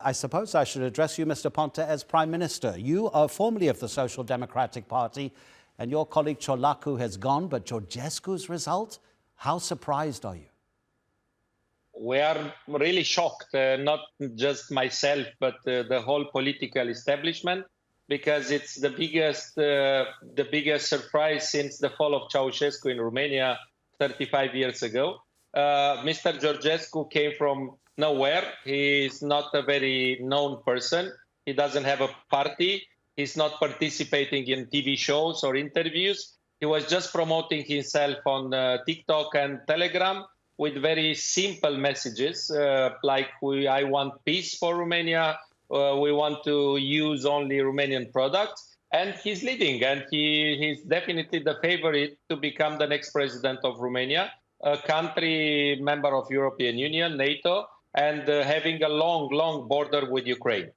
I suppose I should address you, Mr. Ponta, as Prime Minister. You are formerly of the Social Democratic Party, and your colleague Ciolacu has gone, but Georgescu's result? How surprised are you? We are really shocked, not just myself, but the whole political establishment, because it's the biggest surprise since the fall of Ceausescu in Romania 35 years ago. Mr. Georgescu came from nowhere. He is not a very known person. He doesn't have a party. He's not participating in TV shows or interviews. He was just promoting himself on TikTok and Telegram with very simple messages like I want peace for Romania. We want to use only Romanian products. And he's leading, and he's definitely the favorite to become the next president of Romania, a country member of European Union, NATO, and having a long border with Ukraine.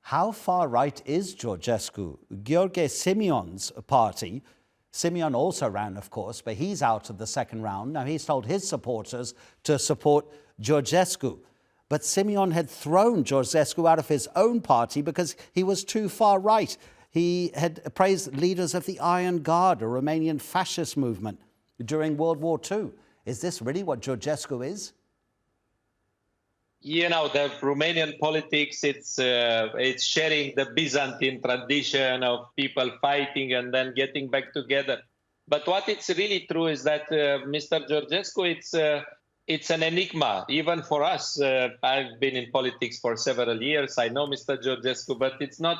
How far right is Georgescu? Gheorghe Simeon's party, Simeon also ran, of course, but he's out of the second round. Now, he's told his supporters to support Georgescu. But Simeon had thrown Georgescu out of his own party because he was too far right. He had praised leaders of the Iron Guard, a Romanian fascist movement, during World War II. Is this really what Georgescu is? You know, the Romanian politics, it's sharing the Byzantine tradition of people fighting and then getting back together. But what it's really true is that Mr. Georgescu, it's an enigma, even for us. I've been in politics for several years. I know Mr. Georgescu, but it's not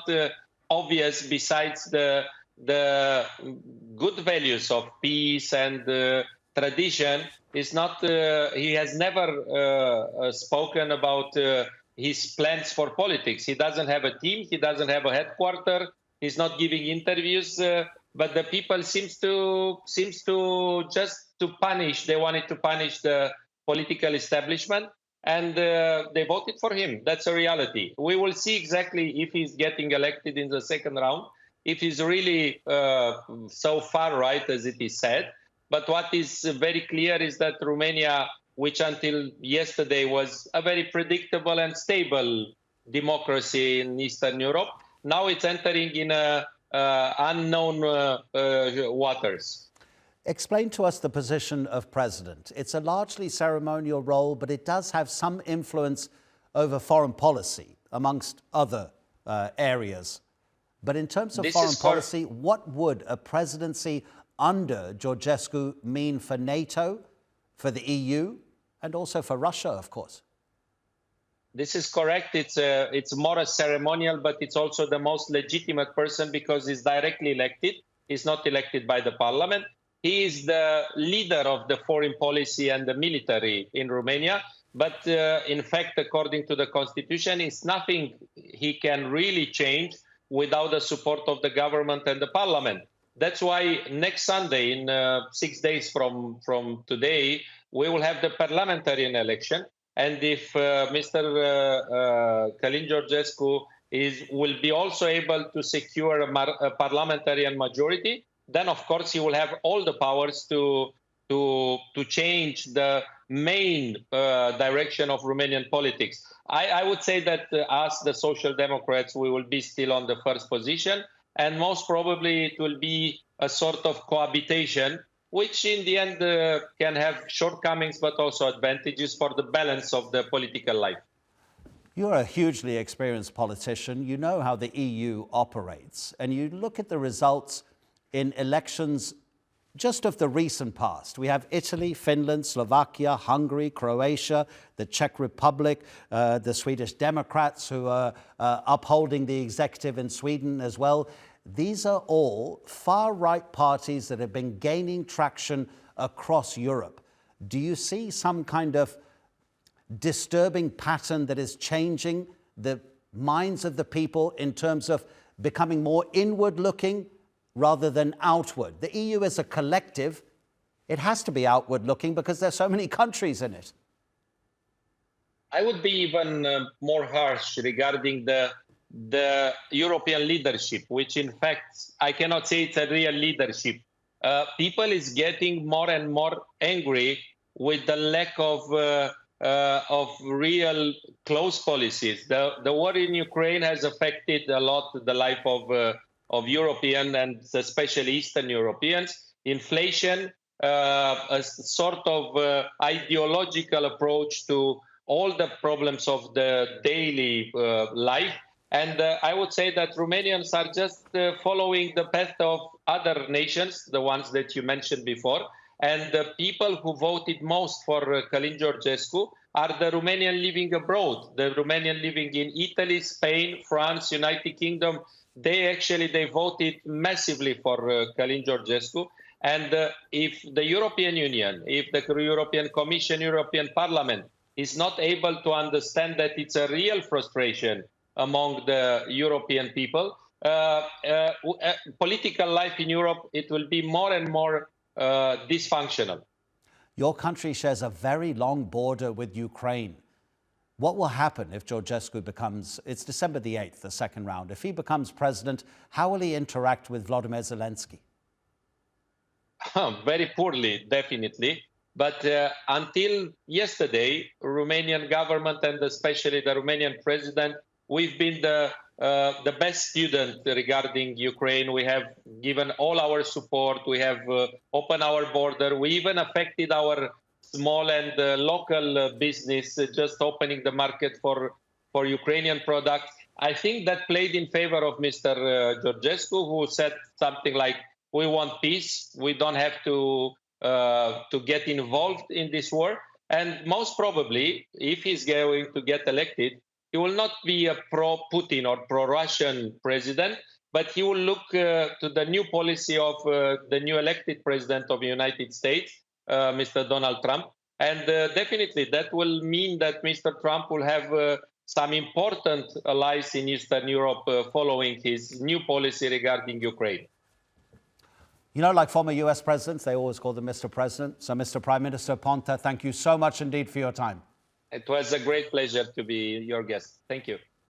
obvious besides the good values of peace and tradition. Is not. He has never spoken about his plans for politics. He doesn't have a team. He doesn't have a headquarter. He's not giving interviews. But the people seems to just to punish. They wanted to punish the political establishment, and they voted for him. That's a reality. We will see exactly if he's getting elected in the second round, if he's really so far right as it is said. But what is very clear is that Romania, which until yesterday was a very predictable and stable democracy in Eastern Europe, now it's entering in unknown waters. Explain to us the position of president. It's a largely ceremonial role, but it does have some influence over foreign policy, amongst other areas. But in terms of foreign policy, what would a presidency under Georgescu mean for NATO, for the EU, and also for Russia, of course? This is correct. It's more a ceremonial, but it's also the most legitimate person because he's directly elected. He's not elected by the parliament. He is the leader of the foreign policy and the military in Romania. But in fact, according to the constitution, it's nothing he can really change without the support of the government and the parliament. That's why next Sunday, in 6 days from today, we will have the parliamentary election. And if Mr. Calin Georgescu will be also able to secure a parliamentary majority, then of course he will have all the powers to change the main direction of Romanian politics. I would say that us, the Social Democrats, we will be still on the first position. And most probably it will be a sort of cohabitation, which in the end can have shortcomings, but also advantages for the balance of the political life. You're a hugely experienced politician. You know how the EU operates. And you look at the results in elections just of the recent past. We have Italy, Finland, Slovakia, Hungary, Croatia, the Czech Republic, the Swedish Democrats who are upholding the executive in Sweden as well. These are all far-right parties that have been gaining traction across Europe. Do you see some kind of disturbing pattern that is changing the minds of the people in terms of becoming more inward-looking rather than outward? The EU is a collective. It has to be outward-looking because there's so many countries in it. I would be even more harsh regarding the European leadership, which in fact, I cannot say it's a real leadership. People is getting more and more angry with the lack of of real close policies. The war in Ukraine has affected a lot the life of European and especially Eastern Europeans. Inflation, a sort of ideological approach to all the problems of the daily life. And I would say that Romanians are just following the path of other nations, the ones that you mentioned before. And the people who voted most for Calin Georgescu are the Romanian living abroad, the Romanian living in Italy, Spain, France, United Kingdom. They voted massively for Calin Georgescu. And if the European Union, if the European Commission, European Parliament is not able to understand that it's a real frustration among the European people, political life in Europe, it will be more and more dysfunctional. Your country shares a very long border with Ukraine. What will happen if Georgescu becomes, it's December the 8th, the second round. If he becomes president, how will he interact with Volodymyr Zelensky? Very poorly, definitely. But until yesterday, Romanian government and especially the Romanian president, we've been the best student regarding Ukraine. We have given all our support. We have opened our border. We even affected our small and local business, just opening the market for Ukrainian products. I think that played in favor of Mr. Georgescu, who said something like, we want peace. We don't have to get involved in this war. And most probably, if he's going to get elected, he will not be a pro-Putin or pro-Russian president, but he will look to the new policy of the new elected president of the United States, Mr. Donald Trump. And definitely that will mean that Mr. Trump will have some important allies in Eastern Europe following his new policy regarding Ukraine. You know, like former US presidents, they always call them Mr. President. So, Mr. Prime Minister Ponta, thank you so much indeed for your time. It was a great pleasure to be your guest. Thank you.